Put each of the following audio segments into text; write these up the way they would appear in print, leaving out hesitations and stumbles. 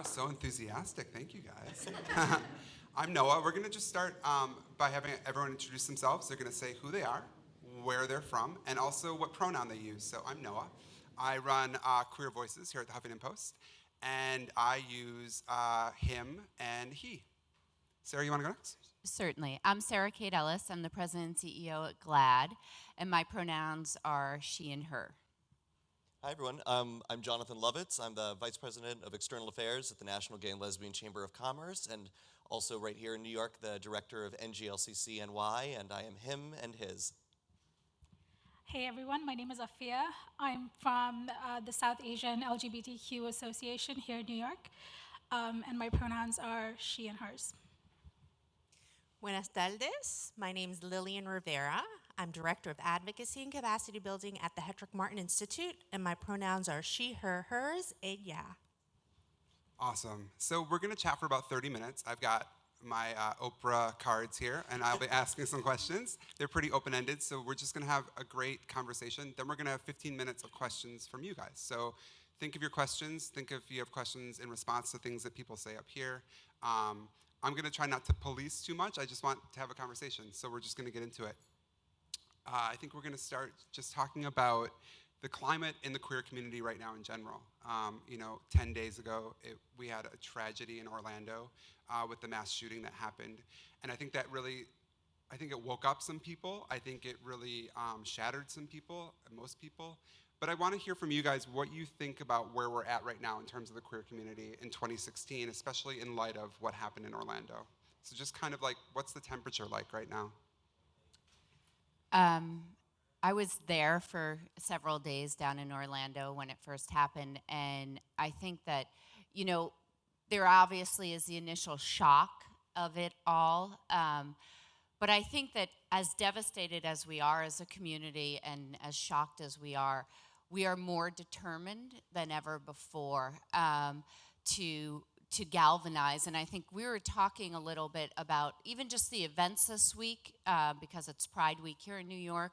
Wow, so enthusiastic. Thank you, guys. I'm Noah. We're going to just start by having everyone introduce themselves. They're going to say who they are, where they're from, and also what pronoun they use. So I'm Noah. I run Queer Voices here at the Huffington Post, and I use him and he. Sarah, you want to go next? Certainly. I'm Sarah Kate Ellis. I'm the president and CEO at GLAAD, and my pronouns are she and her. Hi, everyone. I'm Jonathan Lovitz. I'm the Vice President of External Affairs at the National Gay and Lesbian Chamber of Commerce, and also right here in New York, the Director of NGLCCNY, and I am him and his. Hey, everyone. My name is Apphia. I'm from the South Asian LGBTQ Association here in New York, and my pronouns are she and hers. Buenas tardes. My name is Lillian Rivera. I'm Director of Advocacy and Capacity Building at the Hetrick-Martin Institute, and my pronouns are she, her, hers, ella. Awesome. So we're going to chat for about 30 minutes. I've got my Oprah cards here, and I'll be asking some questions. They're pretty open-ended, so we're just going to have a great conversation. Then we're going to have 15 minutes of questions from you guys. So think of your questions. Think if you have questions in response to things that people say up here. I'm going to try not to police too much. I just want to have a conversation, so we're just going to get into it. I think we're going to start just talking about the climate in the queer community right now in general. 10 days ago, we had a tragedy in Orlando with the mass shooting that happened. And I think that really, it woke up some people. I think it really shattered some people, most people. But I want to hear from you guys what you think about where we're at right now in terms of the queer community in 2016, especially in light of what happened in Orlando. So just kind of like, what's the temperature like right now? I was there for several days down in Orlando when it first happened, and I think that, there obviously is the initial shock of it all, but I think that as devastated as we are as a community and as shocked as we are more determined than ever before to galvanize. And I think we were talking a little bit about even just the events this week, because it's Pride Week here in New York,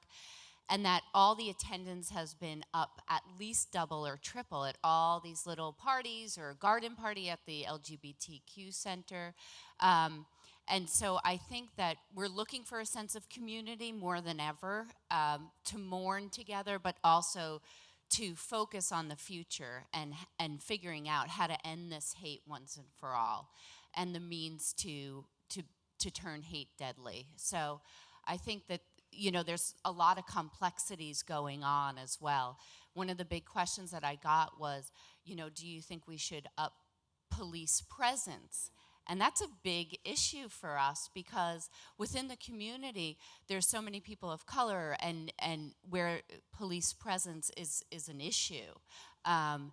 and that all the attendance has been up at least double or triple at all these little parties or a garden party at the LGBTQ center. And so I think that we're looking for a sense of community more than ever, to mourn together, but also to focus on the future and figuring out how to end this hate once and for all, and the means to turn hate deadly. So I think that, there's a lot of complexities going on as well. One of the big questions that I got was, do you think we should up police presence? And that's a big issue for us because within the community, there's so many people of color and where police presence is an issue, and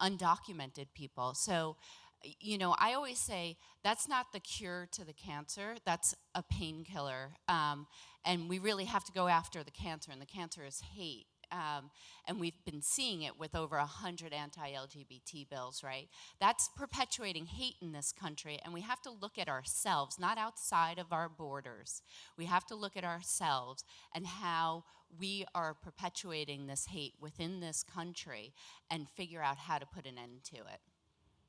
undocumented people. So, I always say that's not the cure to the cancer, that's a painkiller. And we really have to go after the cancer, and the cancer is hate. And we've been seeing it with over 100 anti-LGBT bills, right? That's perpetuating hate in this country, and we have to look at ourselves, not outside of our borders. We have to look at ourselves and how we are perpetuating this hate within this country and figure out how to put an end to it.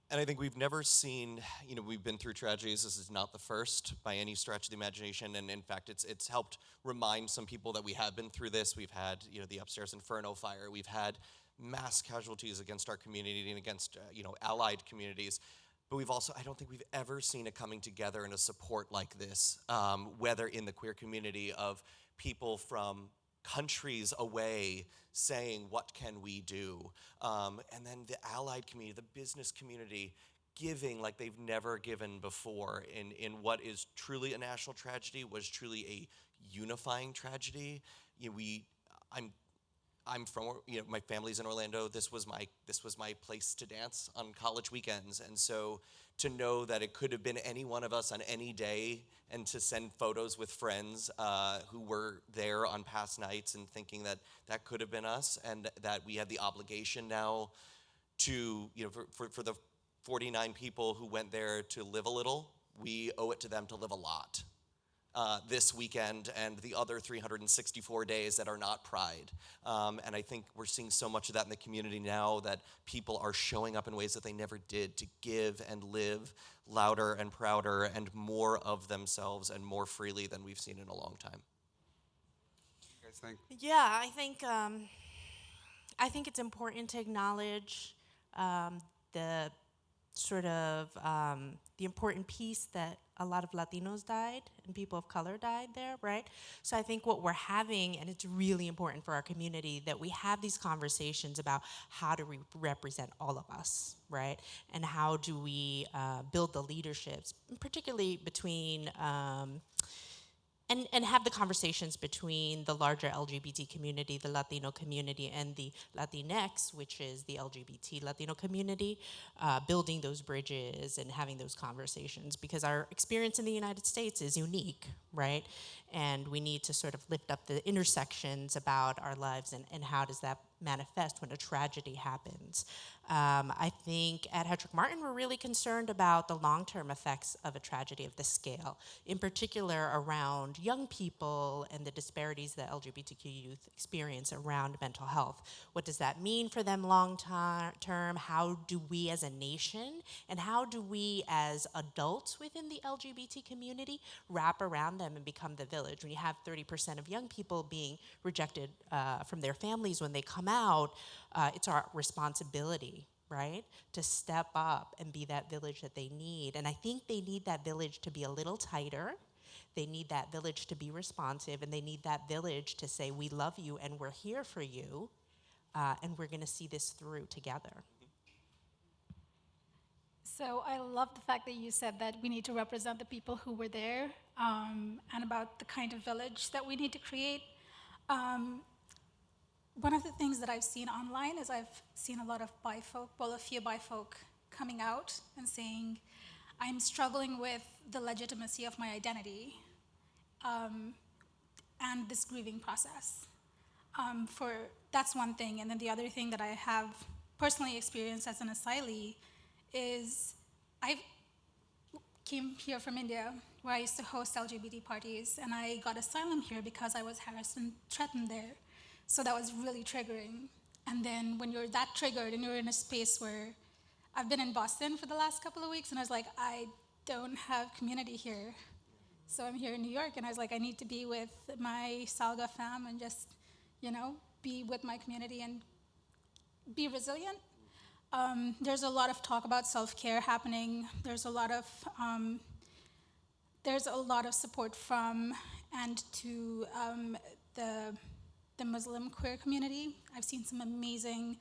And I think we've never seen, we've been through tragedies. This is not the first by any stretch of the imagination. And in fact, it's helped remind some people that we have been through this. We've had, the Upstairs Inferno fire. We've had mass casualties against our community and against, allied communities. But we've also, I don't think we've ever seen a coming together and a support like this, whether in the queer community of people from countries away saying, what can we do? And then the allied community, the business community, giving like they've never given before in what is truly a national tragedy, was truly a unifying tragedy. I'm from, my family's in Orlando. This was my place to dance on college weekends. And so to know that it could have been any one of us on any day, and to send photos with friends who were there on past nights and thinking that that could have been us, and that we had the obligation now to, for the 49 people who went there to live a little, we owe it to them to live a lot. this weekend and the other 364 days that are not Pride. And I think we're seeing so much of that in the community now, that people are showing up in ways that they never did to give and live louder and prouder and more of themselves and more freely than we've seen in a long time. What do you guys think? Yeah, I think it's important to acknowledge the sort of the important piece that a lot of Latinos died and people of color died there, right? So I think what we're having, and it's really important for our community, that we have these conversations about how do we represent all of us, right? And how do we build the leaderships, particularly between and have the conversations between the larger LGBT community, the Latino community, and the Latinx, which is the LGBT Latino community, building those bridges and having those conversations, because our experience in the United States is unique, right? And we need to sort of lift up the intersections about our lives and how does that manifest when a tragedy happens. I think at Hetrick-Martin, we're really concerned about the long-term effects of a tragedy of this scale, in particular around young people and the disparities that LGBTQ youth experience around mental health. What does that mean for them long-term? How do we as a nation, and how do we as adults within the LGBT community wrap around them and become the village? When you have 30% of young people being rejected from their families when they come out, it's our responsibility, right, to step up and be that village that they need. And I think they need that village to be a little tighter. They need that village to be responsive, and they need that village to say, we love you and we're here for you, and we're gonna see this through together. So I love the fact that you said that we need to represent the people who were there, and about the kind of village that we need to create. One of the things that I've seen online is I've seen a lot of BIFOC, well, a few BIFOC coming out and saying, I'm struggling with the legitimacy of my identity and this grieving process. That's one thing. And then the other thing that I have personally experienced as an asylee is I came here from India, where I used to host LGBT parties, and I got asylum here because I was harassed and threatened there. So that was really triggering. And then when you're that triggered and you're in a space where I've been in Boston for the last couple of weeks, and I was like, I don't have community here. So I'm here in New York, and I was like, I need to be with my Salga fam and just, be with my community and be resilient. There's a lot of talk about self-care happening. There's a lot of support from and to the Muslim queer community. I've seen some amazing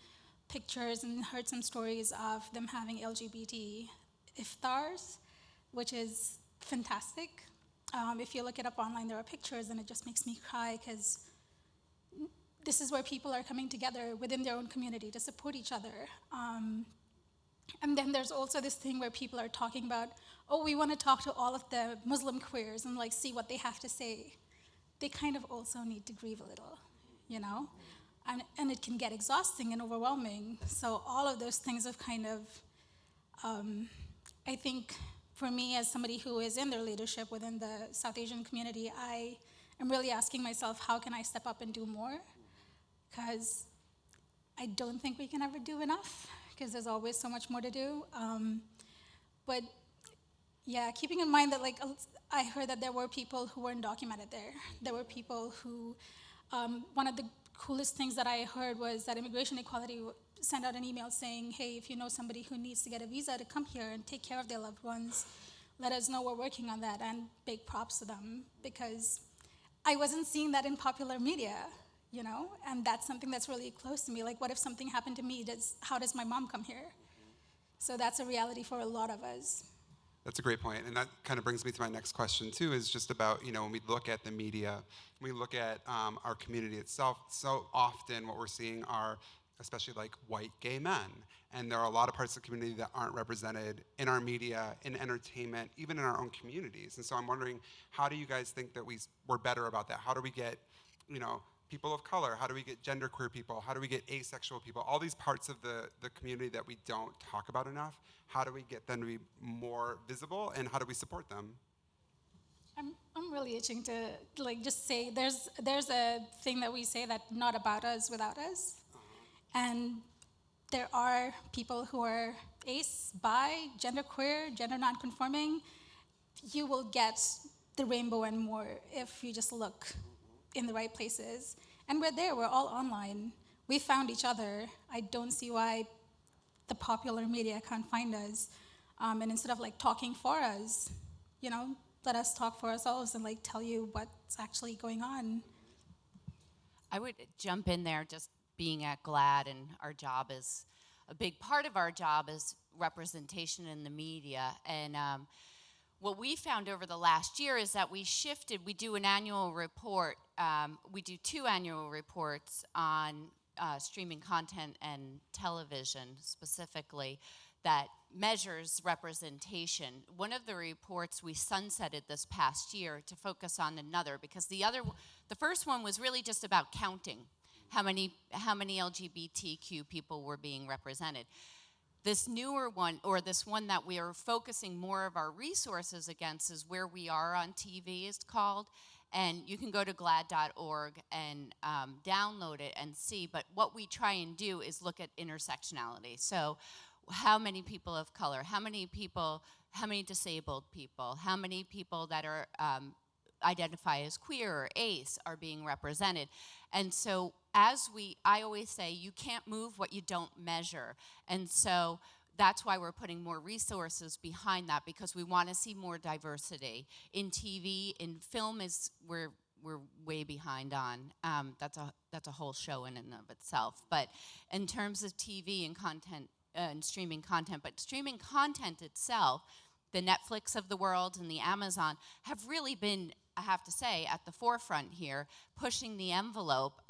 pictures and heard some stories of them having LGBT iftars, which is fantastic. If you look it up online, there are pictures, and it just makes me cry, because this is where people are coming together within their own community to support each other. And then there's also this thing where people are talking about, oh, we want to talk to all of the Muslim queers and see what they have to say. They kind of also need to grieve a little, and it can get exhausting and overwhelming. So all of those things have kind of, I think for me as somebody who is in their leadership within the South Asian community, I am really asking myself, how can I step up and do more? Because I don't think we can ever do enough, because there's always so much more to do. But yeah, keeping in mind that I heard that there were people who weren't documented there. There were people who, one of the coolest things that I heard was that Immigration Equality sent out an email saying, hey, if you know somebody who needs to get a visa to come here and take care of their loved ones, let us know, we're working on that. And big props to them, because I wasn't seeing that in popular media, and that's something that's really close to me. What if something happened to me? How does my mom come here? So that's a reality for a lot of us. That's a great point, and that kind of brings me to my next question too, is just about, when we look at the media, we look at our community itself, so often what we're seeing are especially white gay men, and there are a lot of parts of the community that aren't represented in our media, in entertainment, even in our own communities. And so I'm wondering, how do you guys think that we're better about that? How do we get, people of color? How do we get genderqueer people? How do we get asexual people? All these parts of the community that we don't talk about enough, how do we get them to be more visible, and how do we support them? I'm really itching to like just say there's a thing that we say that not about us without us, and there are people who are ace, bi, genderqueer, gender nonconforming. You will get the rainbow and more if you just look in the right places. And we're there. We're all online. We found each other. I don't see why the popular media can't find us. And instead of like talking for us, you know, let us talk for ourselves and like tell you what's actually going on. I would jump in there, just being at GLAAD, and our job is, a big part of our job is representation in the media. And what we found over the last year is that we shifted. We do an annual report. We do 2 annual reports on streaming content and television specifically that measures representation. One of the reports we sunsetted this past year to focus on another, because the first one was really just about counting how many LGBTQ people were being represented. This newer one, or this one that we are focusing more of our resources against, is Where We Are on TV, it's called. And you can go to GLAAD.org and download it and see. But what we try and do is look at intersectionality. So how many people of color, how many disabled people, how many people that are identify as queer or ace are being represented. And so I always say, you can't move what you don't measure. And so that's why we're putting more resources behind that, because we want to see more diversity. In TV, in film, we're way behind on. That's a whole show in and of itself. But in terms of TV and content, and streaming content, but streaming content itself, the Netflix of the world and the Amazon have really been, I have to say, at the forefront here, pushing the envelope.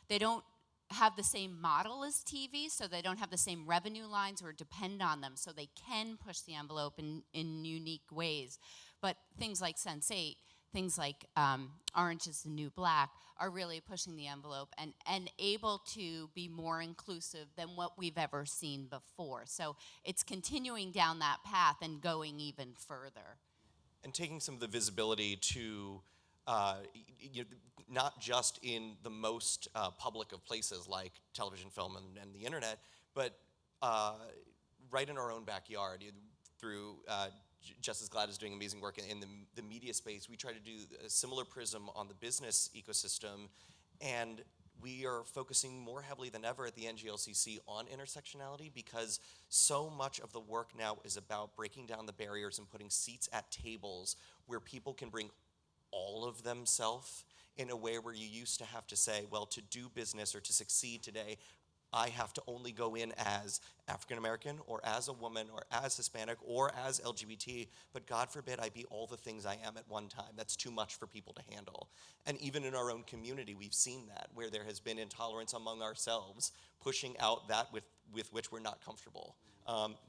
They don't have the same model as TV, so they don't have the same revenue lines or depend on them, so they can push the envelope in unique ways. But things like Sense8, things like Orange is the New Black are really pushing the envelope and able to be more inclusive than what we've ever seen before. So it's continuing down that path and going even further. And taking some of the visibility to not just in the most public of places like television, film, and the internet, but right in our own backyard. Through just as GLAAD is doing amazing work in the media space, we try to do a similar prism on the business ecosystem, and we are focusing more heavily than ever at the NGLCC on intersectionality, because so much of the work now is about breaking down the barriers and putting seats at tables where people can bring all of themselves in a way where you used to have to say, well, to do business or to succeed today, I have to only go in as African American or as a woman or as Hispanic or as LGBT, but God forbid I be all the things I am at one time. That's too much for people to handle. And even in our own community, we've seen that, where there has been intolerance among ourselves, pushing out that with which we're not comfortable,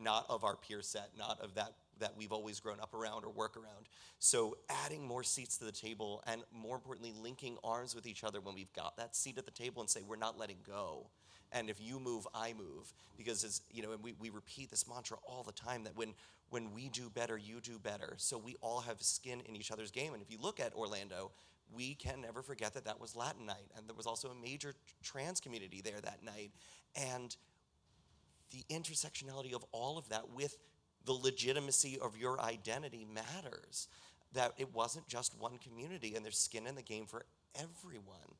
not of our peer set, not of that we've always grown up around or work around. So adding more seats to the table, and more importantly, linking arms with each other when we've got that seat at the table and say, we're not letting go. And if you move, I move. Because as, and we repeat this mantra all the time, that when we do better, you do better. So we all have skin in each other's game. And if you look at Orlando, we can never forget that was Latin night. And there was also a major trans community there that night. And the intersectionality of all of that with the legitimacy of your identity matters. That it wasn't just one community, and there's skin in the game for everyone.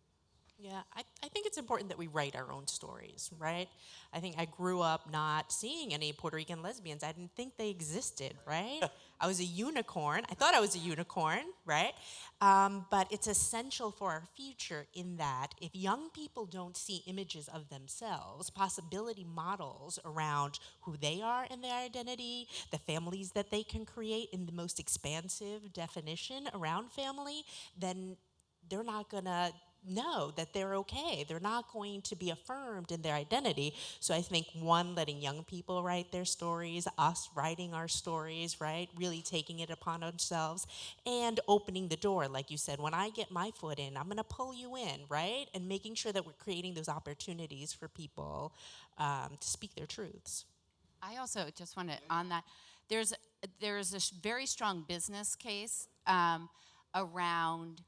Yeah, I think it's important that we write our own stories, right? I think I grew up not seeing any Puerto Rican lesbians. I didn't think they existed, right? I was a unicorn. I thought I was a unicorn, right? But it's essential for our future in that if young people don't see images of themselves, possibility models around who they are in their identity, the families that they can create in the most expansive definition around family, then they're not gonna know that they're okay. They're not going to be affirmed in their identity. So I think, one, letting young people write their stories, us writing our stories, right? Really taking it upon ourselves, and opening the door. Like you said, when I get my foot in, I'm gonna pull you in, right? And making sure that we're creating those opportunities for people to speak their truths. I also just want to, on that, there's a very strong business case. around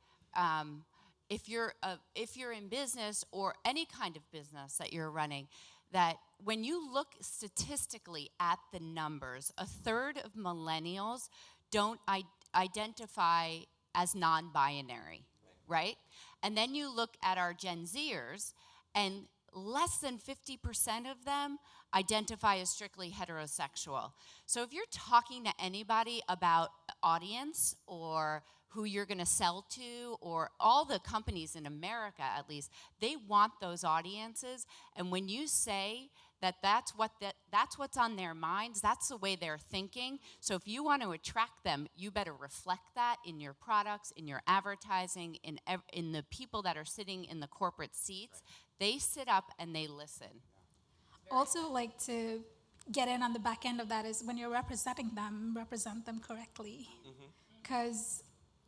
if you're in business or any kind of business that you're running, that when you look statistically at the numbers, a third of millennials don't identify as non-binary, right? And then you look at our Gen Zers, and less than 50% of them identify as strictly heterosexual. So if you're talking to anybody about audience or who you're going to sell to, or all the companies in America at least, they want those audiences. And when you say that that's what's on their minds, that's the way they're thinking. So if you want to attract them, you better reflect that in your products, in your advertising, in the people that are sitting in the corporate seats. They sit up and they listen. Also, like to get in on the back end of that is when you're representing them, represent them correctly. Because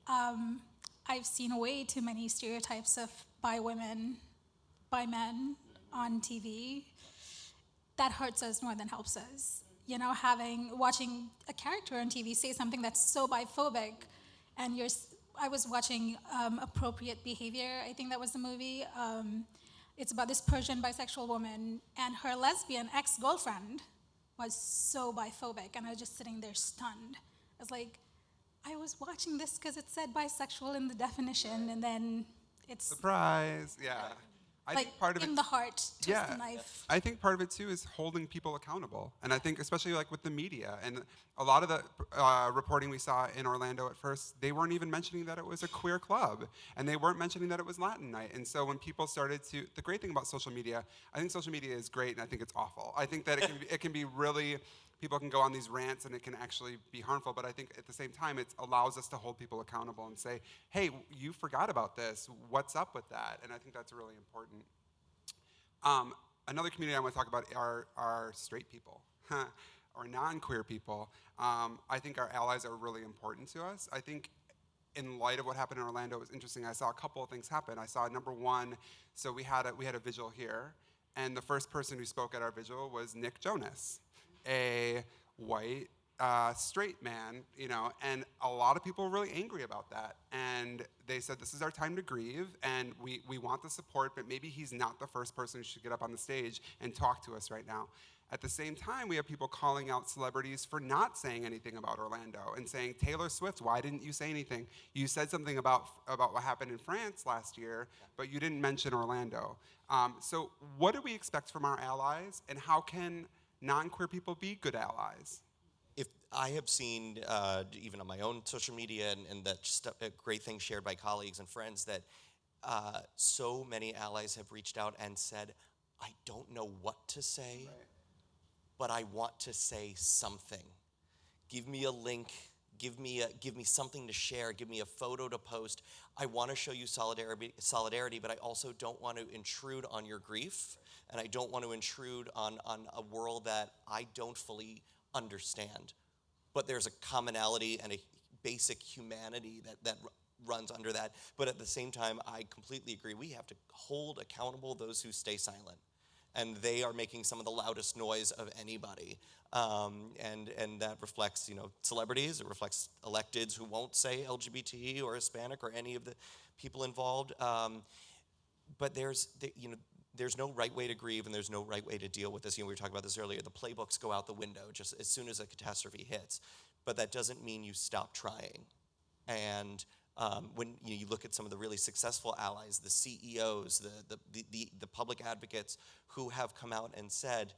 I've seen way too many stereotypes of bi women, bi men on TV. That hurts us more than helps us. You know, watching a character on TV say something that's so biphobic, and I was watching Appropriate Behavior, I think that was the movie. It's about this Persian bisexual woman, and her lesbian ex-girlfriend was so biphobic, and I was just sitting there stunned. I was like, I was watching this because it said bisexual in the definition, and then it's Surprise, yeah. I like think part of in it, the heart, twist the knife. I think part of it too is holding people accountable, and I think especially like with the media and a lot of the reporting we saw in Orlando at first, they weren't even mentioning that it was a queer club, and they weren't mentioning that it was Latin night. And so when people started to, the great thing about social media, I think social media is great, and I think it's awful. I think that it can be really. People can go on these rants and it can actually be harmful, but I think at the same time it allows us to hold people accountable and say, hey, you forgot about this, what's up with that? And I think that's really important. Another community I want to talk about are straight people, or non-queer people. I think our allies are really important to us. I think in light of what happened in Orlando, it was interesting. I saw a couple of things happen. I saw number one, so we had a vigil here, and the first person who spoke at our vigil was Nick Jonas, a white straight man, you know, and a lot of people were really angry about that. And they said, this is our time to grieve, and we want the support, but maybe he's not the first person who should get up on the stage and talk to us right now. At the same time, we have people calling out celebrities for not saying anything about Orlando and saying, Taylor Swift, why didn't you say anything? You said something about what happened in France last year, but you didn't mention Orlando. So what do we expect from our allies, and how can non-queer people be good allies? If I have seen, even on my own social media, and that great thing shared by colleagues and friends, that so many allies have reached out and said, I don't know what to say, but I want to say something. Give me a link, give me something to share, give me a photo to post. I want to show you solidarity, but I also don't want to intrude on your grief, and I don't want to intrude on a world that I don't fully understand. But there's a commonality and a basic humanity that runs under that. But at the same time, I completely agree. We have to hold accountable those who stay silent. And they are making some of the loudest noise of anybody. And that reflects, you know, celebrities. It reflects electeds who won't say LGBT or Hispanic or any of the people involved. But there's no right way to grieve, and there's no right way to deal with this. You know, we were talking about this earlier. The playbooks go out the window just as soon as a catastrophe hits. But that doesn't mean you stop trying. And when you look at some of the really successful allies, the CEOs, the public advocates who have come out and said,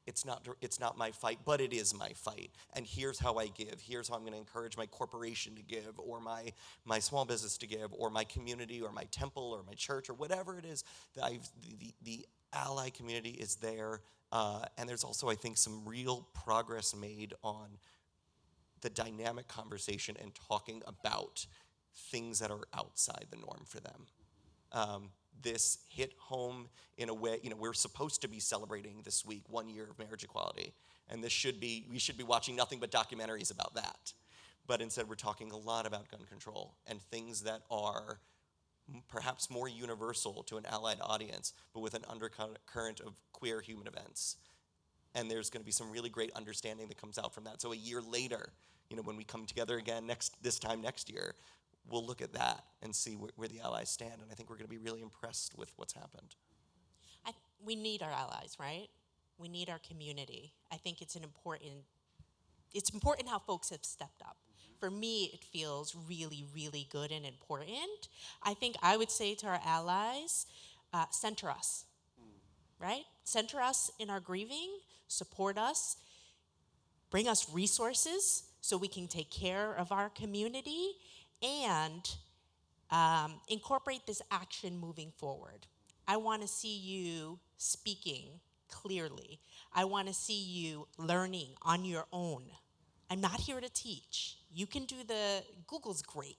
it's not my fight, but it is my fight. And here's how I give. Here's how I'm going to encourage my corporation to give, or my small business to give, or my community, or my temple, or my church, or whatever it is. The ally community is there. And there's also, I think, some real progress made on the dynamic conversation and talking about things that are outside the norm for them. This hit home in a way, you know, we're supposed to be celebrating this week 1 year of marriage equality, and we should be watching nothing but documentaries about that. But instead we're talking a lot about gun control and things that are perhaps more universal to an allied audience, but with an undercurrent of queer human events. And there's going to be some really great understanding that comes out from that. So a year later, when we come together again this time next year, we'll look at that and see where the allies stand. And I think we're going to be really impressed with what's happened. We need our allies, right? We need our community. I think it's important how folks have stepped up. For me, it feels really, really good and important. I think I would say to our allies, center us, right? Center us in our grieving, support us, bring us resources so we can take care of our community, and incorporate this action moving forward. I want to see you speaking clearly. I want to see you learning on your own. I'm not here to teach. You can do Google's great,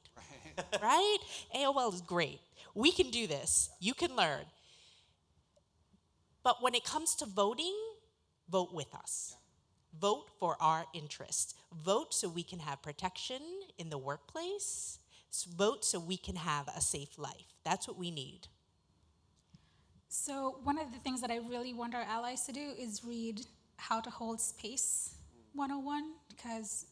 right? AOL is great. We can do this. You can learn. But when it comes to voting, vote with us. Vote for our interests. Vote so we can have protection in the workplace. Vote so we can have a safe life. That's what we need. So one of the things that I really want our allies to do is read How to Hold Space 101, because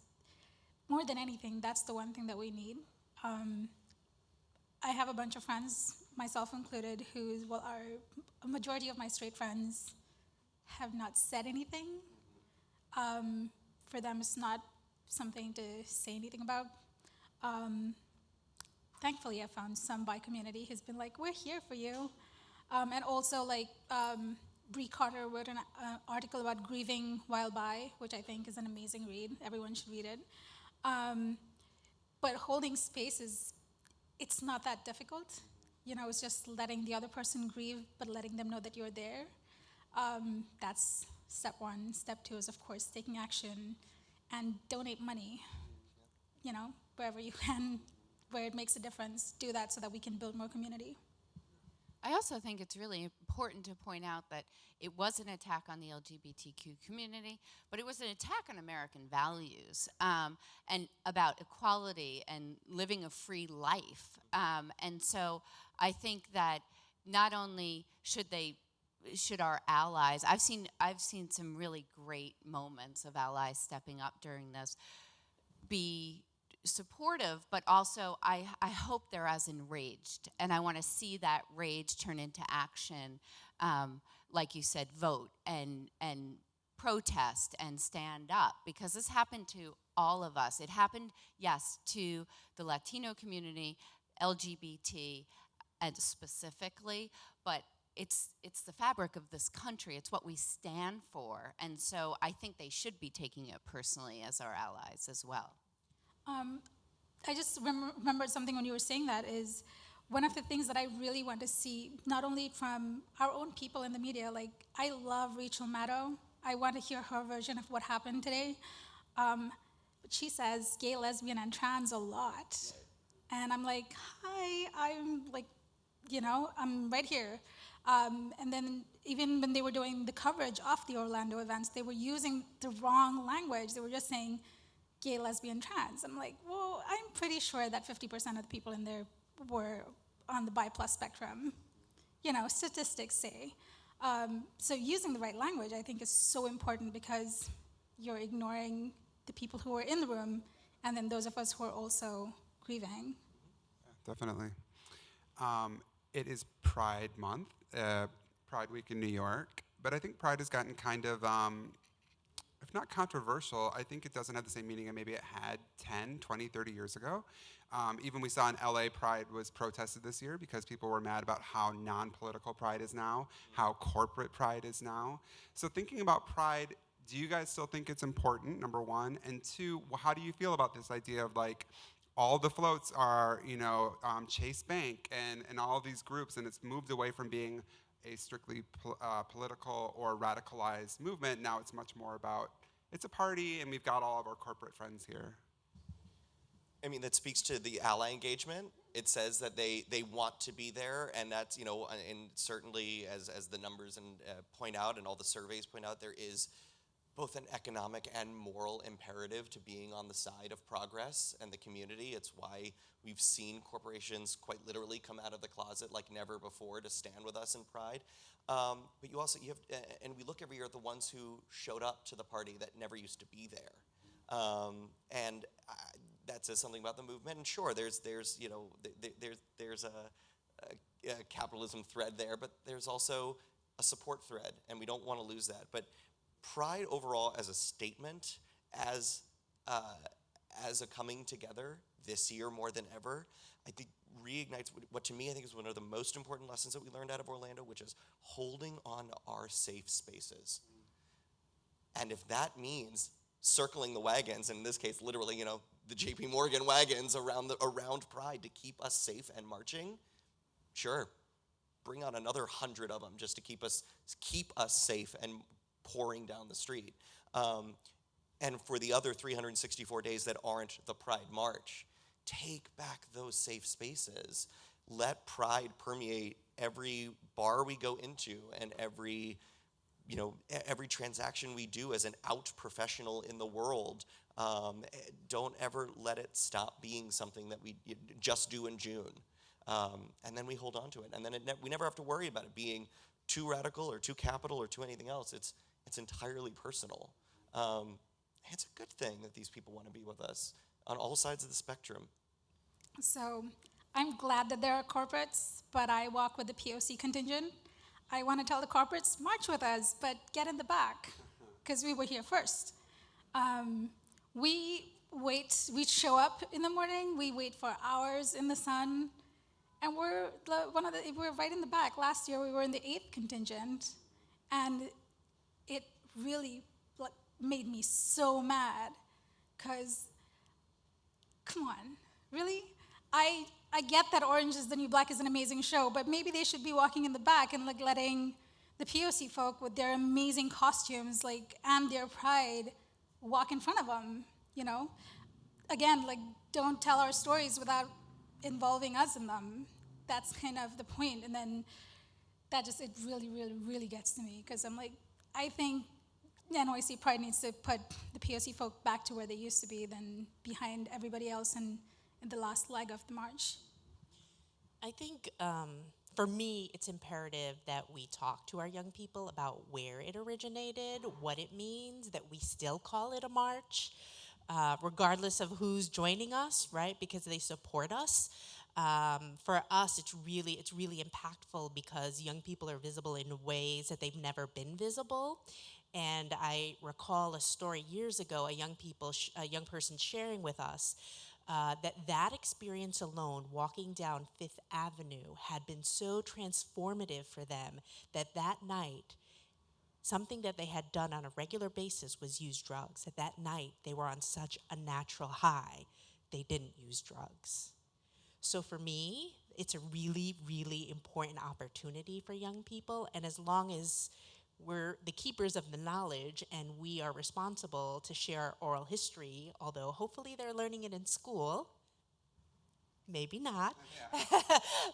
more than anything, that's the one thing that we need. I have a bunch of friends, myself included, a majority of my straight friends have not said anything. For them, it's not something to say anything about. Thankfully, I found some bi community who's been like, we're here for you. And also, Bree Carter wrote an article about grieving while bi, which I think is an amazing read. Everyone should read it. But holding space it's not that difficult. It's just letting the other person grieve, but letting them know that you're there. That's step one. Step two is, of course, taking action and donate money, wherever you can, where it makes a difference. Do that so that we can build more community. I also think it's really important to point out that it was an attack on the LGBTQ community, but it was an attack on American values and about equality and living a free life. And so I think that not only should our allies, I've seen some really great moments of allies stepping up during this, be supportive, but also I hope they're as enraged, and I want to see that rage turn into action. Like you said, vote and protest and stand up, because this happened to all of us. It happened, yes, to the Latino community, LGBT, and specifically, but it's the fabric of this country. It's what we stand for, and so I think they should be taking it personally as our allies as well. I just remembered something when you were saying that is one of the things that I really want to see, not only from our own people in the media, I love Rachel Maddow. I want to hear her version of what happened today. But she says gay, lesbian, and trans a lot. And I'm like, hi, I'm right here. And then even when they were doing the coverage of the Orlando events, they were using the wrong language. They were just saying gay, lesbian, trans. I'm like, well, I'm pretty sure that 50% of the people in there were on the bi plus spectrum. Statistics say. So using the right language, I think, is so important, because you're ignoring the people who are in the room and then those of us who are also grieving. Yeah, definitely. It is Pride Month, Pride Week in New York, but I think Pride has gotten kind of, if not controversial, I think it doesn't have the same meaning that maybe it had 10, 20, 30 years ago. Even we saw in LA, Pride was protested this year because people were mad about how non-political Pride is now, how corporate Pride is now. So thinking about Pride, do you guys still think it's important, number one? And two, how do you feel about this idea of all the floats are, Chase Bank and all these groups, and it's moved away from being a strictly political or radicalized movement. Now it's much more about, it's a party and we've got all of our corporate friends here. I mean, that speaks to the ally engagement. It says that they want to be there, and that's, and certainly as the numbers point out and all the surveys point out, there is both an economic and moral imperative to being on the side of progress and the community. It's why we've seen corporations quite literally come out of the closet like never before to stand with us in Pride. But you have, and we look every year at the ones who showed up to the party that never used to be there. And that says something about the movement. And sure, there's a capitalism thread there, but there's also a support thread, and we don't want to lose that. But Pride overall as a statement, as a coming together this year more than ever, I think reignites what to me I think is one of the most important lessons that we learned out of Orlando, which is holding on to our safe spaces. And if that means circling the wagons, and in this case, literally, the J.P. Morgan wagons around Pride to keep us safe and marching, sure, bring on another 100 of them just to keep us safe and pouring down the street. And for the other 364 days that aren't the Pride March, take back those safe spaces. Let Pride permeate every bar we go into and every transaction we do as an out professional in the world. Don't ever let it stop being something that we just do in June. And then we hold on to it. And then we never have to worry about it being too radical or too capital or too anything else. It's entirely personal. It's a good thing that these people want to be with us on all sides of the spectrum. So I'm glad that there are corporates, but I walk with the POC contingent. I want to tell the corporates, march with us, but get in the back, because we were here first. We show up in the morning, we wait for hours in the sun, and we're right in the back. Last year we were in the 8th contingent, and it really made me so mad, because, come on, really? I get that Orange is the New Black is an amazing show, but maybe they should be walking in the back and letting the POC folk with their amazing costumes and their pride walk in front of them, Again, don't tell our stories without involving us in them. That's kind of the point. And then it really, really, really gets to me, because I think NYC Pride needs to put the POC folk back to where they used to be, than behind everybody else in the last leg of the march. I think for me, it's imperative that we talk to our young people about where it originated, what it means, that we still call it a march, regardless of who's joining us, right? Because they support us. For us, it's really impactful because young people are visible in ways that they've never been visible. And I recall a story years ago, a young person sharing with us that experience alone, walking down Fifth Avenue, had been so transformative for them that night, something that they had done on a regular basis was use drugs. That night, they were on such a natural high, they didn't use drugs. So for me, it's a really, really important opportunity for young people, and as long as we're the keepers of the knowledge and we are responsible to share oral history, although hopefully they're learning it in school, maybe not,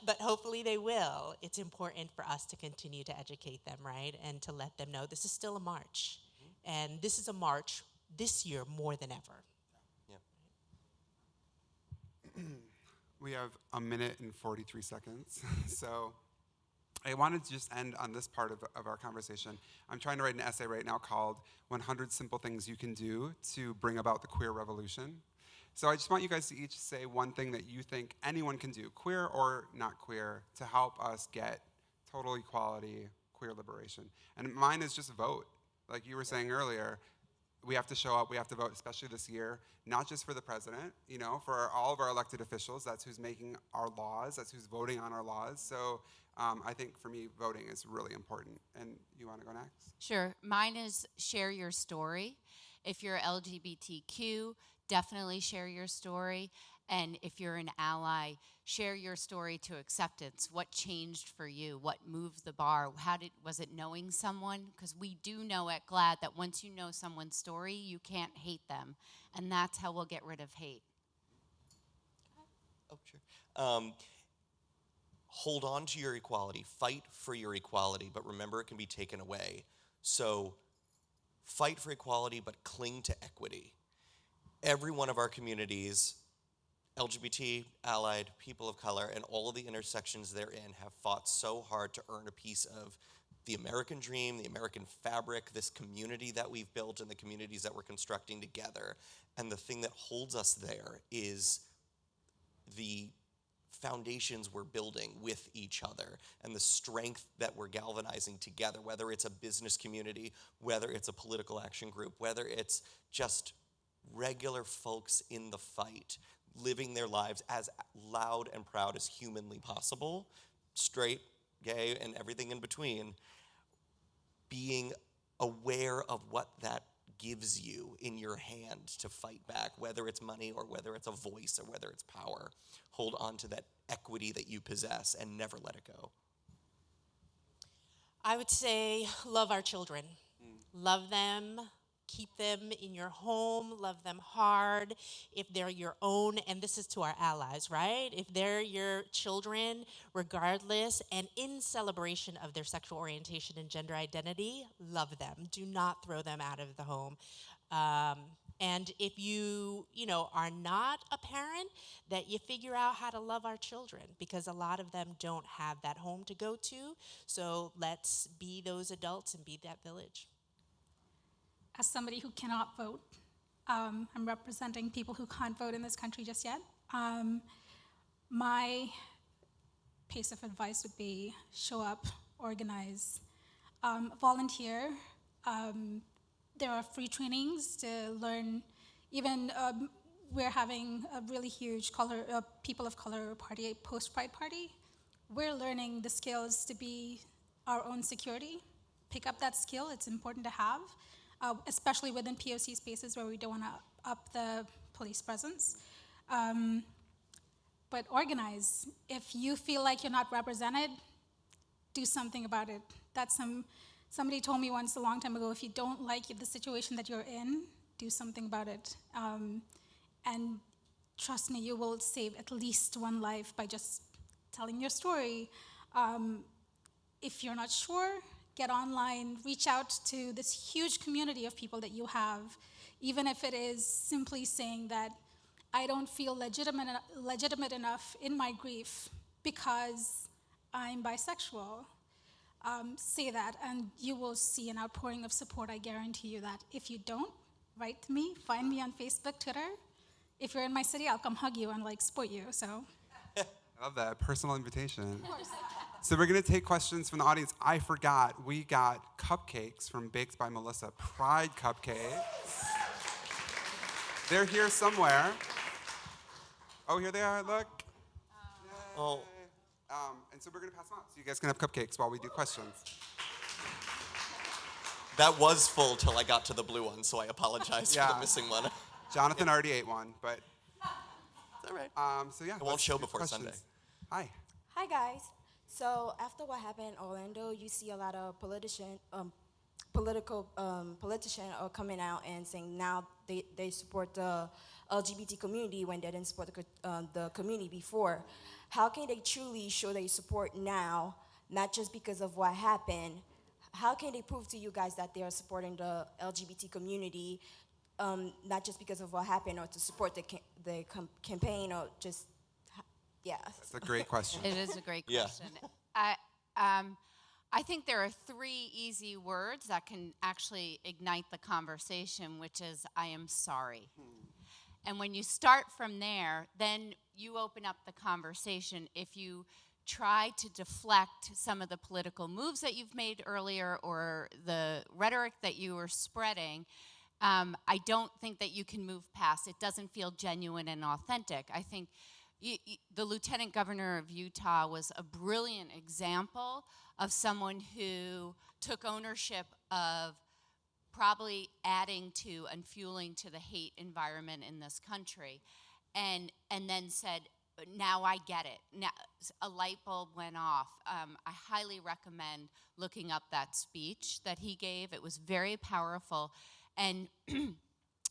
but hopefully they will. It's important for us to continue to educate them, right? And to let them know this is still a march. And this is a march this year more than ever. Yeah. We have 1 minute and 43 seconds. So I wanted to just end on this part of our conversation. I'm trying to write an essay right now called 100 Simple Things You Can Do to Bring About the Queer Revolution. So I just want you guys to each say one thing that you think anyone can do, queer or not queer, to help us get total equality, queer liberation. And mine is just vote. Like you were saying earlier, we have to show up, we have to vote, especially this year, not just for the president, for all of our elected officials. That's who's making our laws, that's who's voting on our laws. So I think for me, voting is really important. And you want to go next? Sure. Mine is share your story. If you're LGBTQ, definitely share your story. And if you're an ally, share your story to acceptance. What changed for you? What moved the bar? Was it knowing someone? Because we do know at GLAAD that once you know someone's story, you can't hate them. And that's how we'll get rid of hate. Oh, sure. Hold on to your equality. Fight for your equality, but remember it can be taken away. So fight for equality, but cling to equity. Every one of our communities, LGBT, allied, people of color, and all of the intersections therein have fought so hard to earn a piece of the American dream, the American fabric, this community that we've built and the communities that we're constructing together. And the thing that holds us there is the foundations we're building with each other and the strength that we're galvanizing together, whether it's a business community, whether it's a political action group, whether it's just regular folks in the fight, living their lives as loud and proud as humanly possible, straight, gay, and everything in between, being aware of what that gives you in your hand to fight back, whether it's money or whether it's a voice or whether it's power. Hold on to that equity that you possess and never let it go. I would say love our children. Love them. Keep them in your home, love them hard. If they're your own, and this is to our allies, right? If they're your children, regardless, and in celebration of their sexual orientation and gender identity, love them. Do not throw them out of the home. And if you are not a parent, that you figure out how to love our children, because a lot of them don't have that home to go to. So let's be those adults and be that village. As somebody who cannot vote, I'm representing people who can't vote in this country just yet. My piece of advice would be show up, organize, volunteer. There are free trainings to learn. Even we're having a really huge people of color party, post-Pride party. We're learning the skills to be our own security. Pick up that skill, it's important to have. Especially within POC spaces where we don't want to up the police presence. But organize. If you feel like you're not represented, do something about it. Somebody told me once a long time ago, if you don't like the situation that you're in, do something about it. And trust me, you will save at least one life by just telling your story. If you're not sure, get online, reach out to this huge community of people that you have, even if it is simply saying that I don't feel legitimate enough in my grief because I'm bisexual. Say that, and you will see an outpouring of support, I guarantee you that. If you don't, write to me, find me on Facebook, Twitter. If you're in my city, I'll come hug you and support you, so. I love that, personal invitation. Of course. So we're gonna take questions from the audience. I forgot, we got cupcakes from Baked by Melissa, Pride cupcakes. They're here somewhere. Oh, here they are, look. Oh. And so we're gonna pass them out, so you guys can have cupcakes while we do questions. That was full till I got to the blue one, so I apologize for the missing one. Jonathan already ate one, but. It's all right. So yeah. It won't show before questions. Sunday. Hi. Hi guys. So after what happened in Orlando, you see a lot of politicians are coming out and saying now they support the LGBT community when they didn't support the community before. How can they truly show their support now, not just because of what happened? How can they prove to you guys that they are supporting the LGBT community, not just because of what happened or to support the campaign or just, yeah. That's a great question. It is a great Yeah. question. I think there are 3 easy words that can actually ignite the conversation, which is, I am sorry. And when you start from there, then you open up the conversation. If you try to deflect some of the political moves that you've made earlier or the rhetoric that you were spreading, I don't think that you can move past. It doesn't feel genuine and authentic. I think the Lieutenant Governor of Utah was a brilliant example of someone who took ownership of probably adding to and fueling to the hate environment in this country, and then said, now I get it. Now a light bulb went off. I highly recommend looking up that speech that he gave. It was very powerful and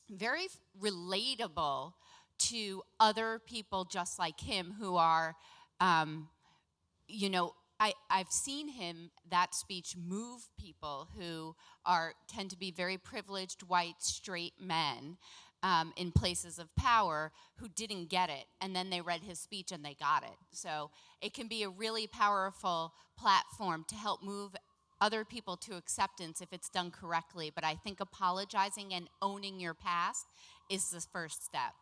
very relatable to other people just like him who are, I've seen that speech move people who tend to be very privileged, white, straight men in places of power who didn't get it. And then they read his speech and they got it. So it can be a really powerful platform to help move other people to acceptance if it's done correctly. But I think apologizing and owning your past is the first step.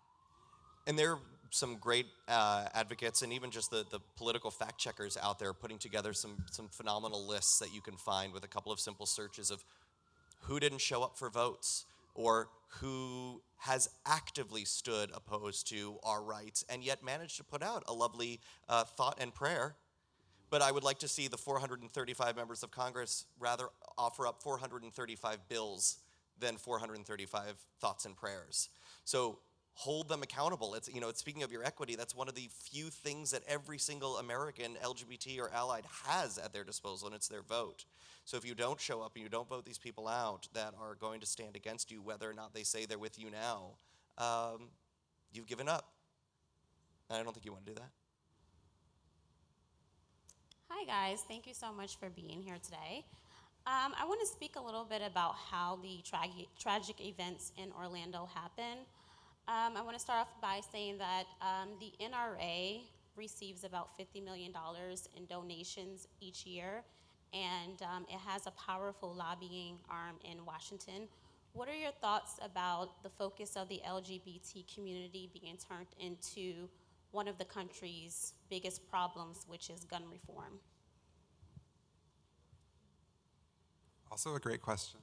And there are some great advocates and even just the political fact checkers out there putting together some phenomenal lists that you can find with a couple of simple searches of who didn't show up for votes or who has actively stood opposed to our rights and yet managed to put out a lovely thought and prayer. But I would like to see the 435 members of Congress rather offer up 435 bills than 435 thoughts and prayers. So hold them accountable. It's, speaking of your equity, that's one of the few things that every single American, LGBT or allied, has at their disposal, and it's their vote. So if you don't show up and you don't vote these people out that are going to stand against you, whether or not they say they're with you now, you've given up. And I don't think you want to do that. Hi guys, thank you so much for being here today. I want to speak a little bit about how the tragic events in Orlando happen. I want to start off by saying that the NRA receives about $50 million in donations each year, and it has a powerful lobbying arm in Washington. What are your thoughts about the focus of the LGBT community being turned into one of the country's biggest problems, which is gun reform? Also a great question.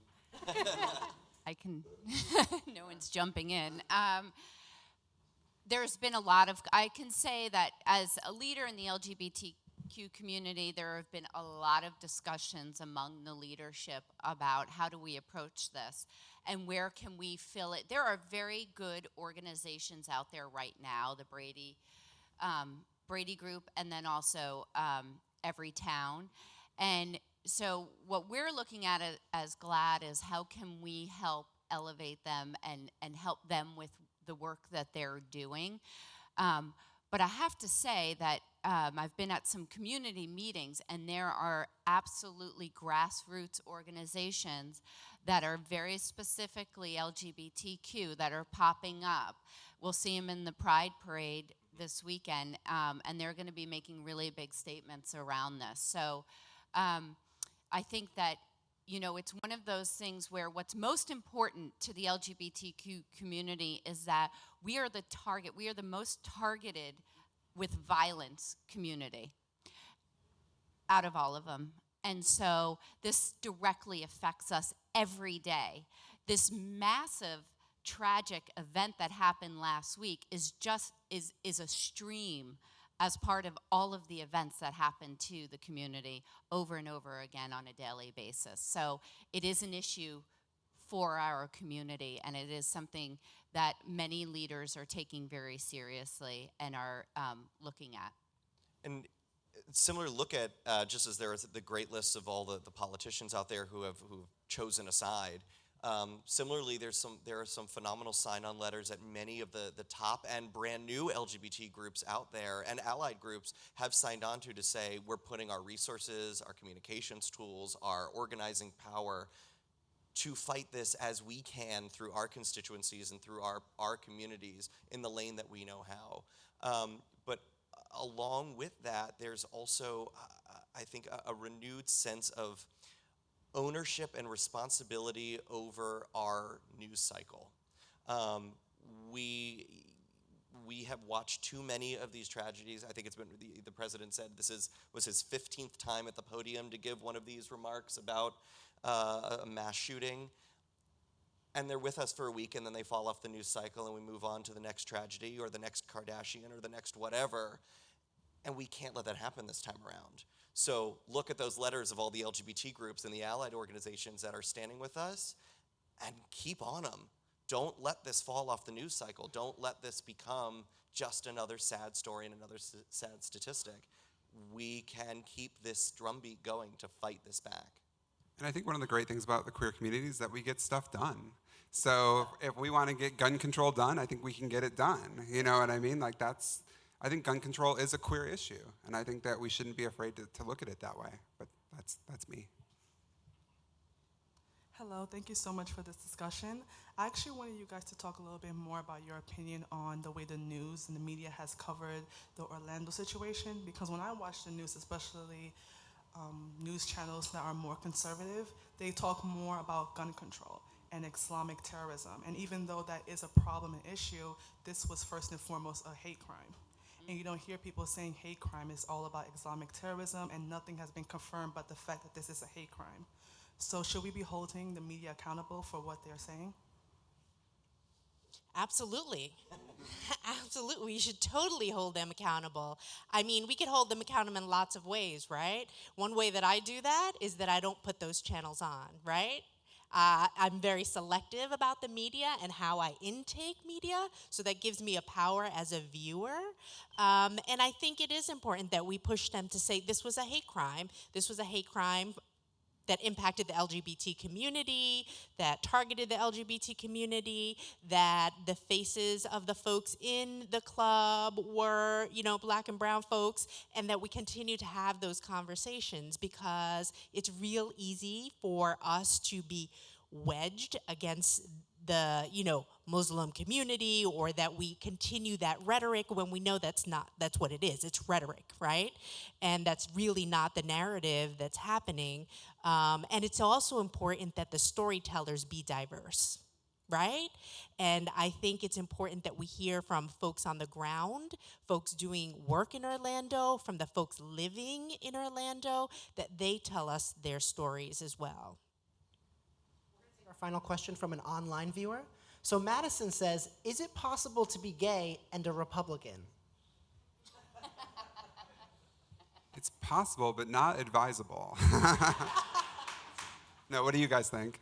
I can, no one's jumping in. There's been a lot of, I can say that as a leader in the LGBTQ community, there have been a lot of discussions among the leadership about how do we approach this and where can we fill it. There are very good organizations out there right now, the Brady Group, and then also Every Town. And so what we're looking at as GLAAD is how can we help elevate them and help them with the work that they're doing. But I have to say that I've been at some community meetings, and there are absolutely grassroots organizations that are very specifically LGBTQ that are popping up. We'll see them in the Pride Parade this weekend, and they're going to be making really big statements around this. So I think that, it's one of those things where what's most important to the LGBTQ community is that we are the most targeted with violence community out of all of them. And so this directly affects us every day. This massive tragic event that happened last week is a stream as part of all of the events that happen to the community over and over again on a daily basis. So it is an issue for our community, and it is something that many leaders are taking very seriously and are looking at. And similar look at, just as there is the great lists of all the politicians out there who have chosen a side, similarly, there are some phenomenal sign-on letters that many of the top and brand new LGBT groups out there and allied groups have signed on to say we're putting our resources, our communications tools, our organizing power to fight this as we can through our constituencies and through our communities in the lane that we know how. But along with that, there's also, I think, a renewed sense of ownership and responsibility over our news cycle. We have watched too many of these tragedies. I think it's been, the president said this was his 15th time at the podium to give one of these remarks about a mass shooting. And they're with us for a week and then they fall off the news cycle and we move on to the next tragedy or the next Kardashian or the next whatever. And we can't let that happen this time around. So look at those letters of all the LGBT groups and the allied organizations that are standing with us and keep on them. Don't let this fall off the news cycle. Don't let this become just another sad story and another sad statistic. We can keep this drumbeat going to fight this back. And I think one of the great things about the queer community is that we get stuff done. So if we want to get gun control done, I think we can get it done. You know what I mean? Like I think gun control is a queer issue, and I think that we shouldn't be afraid to look at it that way. But that's me. Hello, thank you so much for this discussion. I actually wanted you guys to talk a little bit more about your opinion on the way the news and the media has covered the Orlando situation, because when I watch the news, especially news channels that are more conservative, they talk more about gun control and Islamic terrorism. And even though that is a problem and issue, this was first and foremost a hate crime. And you don't hear people saying hate crime is all about Islamic terrorism, and nothing has been confirmed but the fact that this is a hate crime. So should we be holding the media accountable for what they're saying? Absolutely. Absolutely. We should totally hold them accountable. I mean, we could hold them accountable in lots of ways, right? One way that I do that is that I don't put those channels on, right? I'm very selective about the media and how I intake media, so that gives me a power as a viewer. And I think it is important that we push them to say this was a hate crime. This was a hate crime that impacted the LGBT community, that targeted the LGBT community, that the faces of the folks in the club were, Black and brown folks, and that we continue to have those conversations, because it's real easy for us to be wedged against the, Muslim community, or that we continue that rhetoric when we know that's what it is. It's rhetoric, right? And that's really not the narrative that's happening. And it's also important that the storytellers be diverse, right? And I think it's important that we hear from folks on the ground, folks doing work in Orlando, from the folks living in Orlando, that they tell us their stories as well. Our final question from an online viewer. So Madison says, is it possible to be gay and a Republican? It's possible, but not advisable. No, what do you guys think?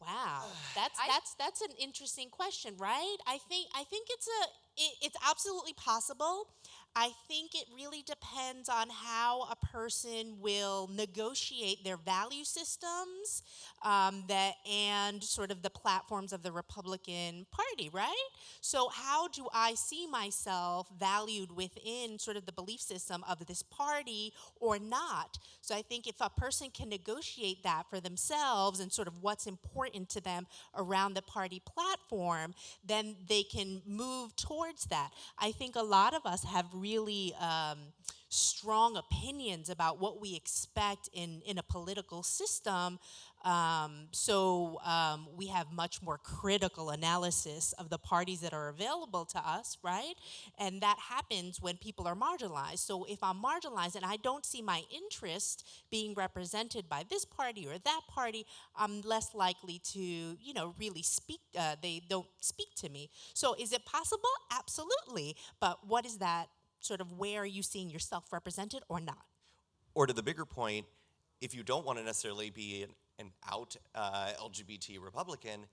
Wow, that's an interesting question, right? I think it's absolutely possible. I think it really depends on how a person will negotiate their value systems and sort of the platforms of the Republican Party, right? So how do I see myself valued within sort of the belief system of this party or not? So I think if a person can negotiate that for themselves and sort of what's important to them around the party platform, then they can move towards that. I think a lot of us have really strong opinions about what we expect in a political system. So we have much more critical analysis of the parties that are available to us, right? And that happens when people are marginalized. So if I'm marginalized and I don't see my interest being represented by this party or that party, I'm less likely to, really speak. They don't speak to me. So is it possible? Absolutely. But what is that sort of, where are you seeing yourself represented or not? Or to the bigger point, if you don't want to necessarily be an out LGBT Republican,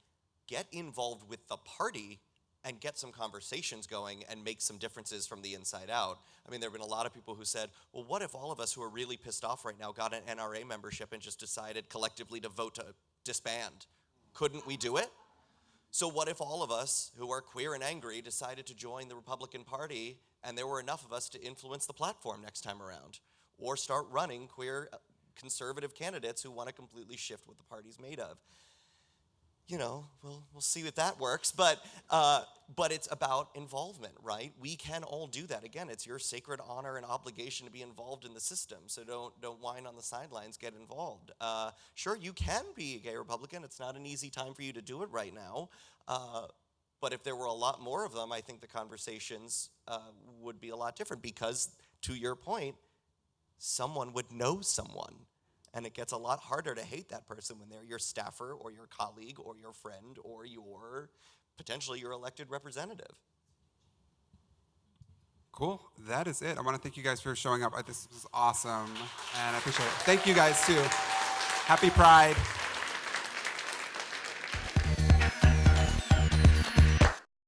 get involved with the party and get some conversations going and make some differences from the inside out. I mean, there have been a lot of people who said, well, what if all of us who are really pissed off right now got an NRA membership and just decided collectively to vote to disband? Couldn't we do it? So what if all of us who are queer and angry decided to join the Republican Party, and there were enough of us to influence the platform next time around? Or start running queer conservative candidates who want to completely shift what the party's made of. We'll see if that works, but it's about involvement, right? We can all do that. Again, it's your sacred honor and obligation to be involved in the system, so don't whine on the sidelines, get involved. Sure, you can be a gay Republican. It's not an easy time for you to do it right now, but if there were a lot more of them, I think the conversations would be a lot different, because, to your point, someone would know someone. And it gets a lot harder to hate that person when they're your staffer or your colleague or your friend or potentially your elected representative. Cool. That is it. I want to thank you guys for showing up. This was awesome, and I appreciate it. Thank you guys, too. Happy Pride.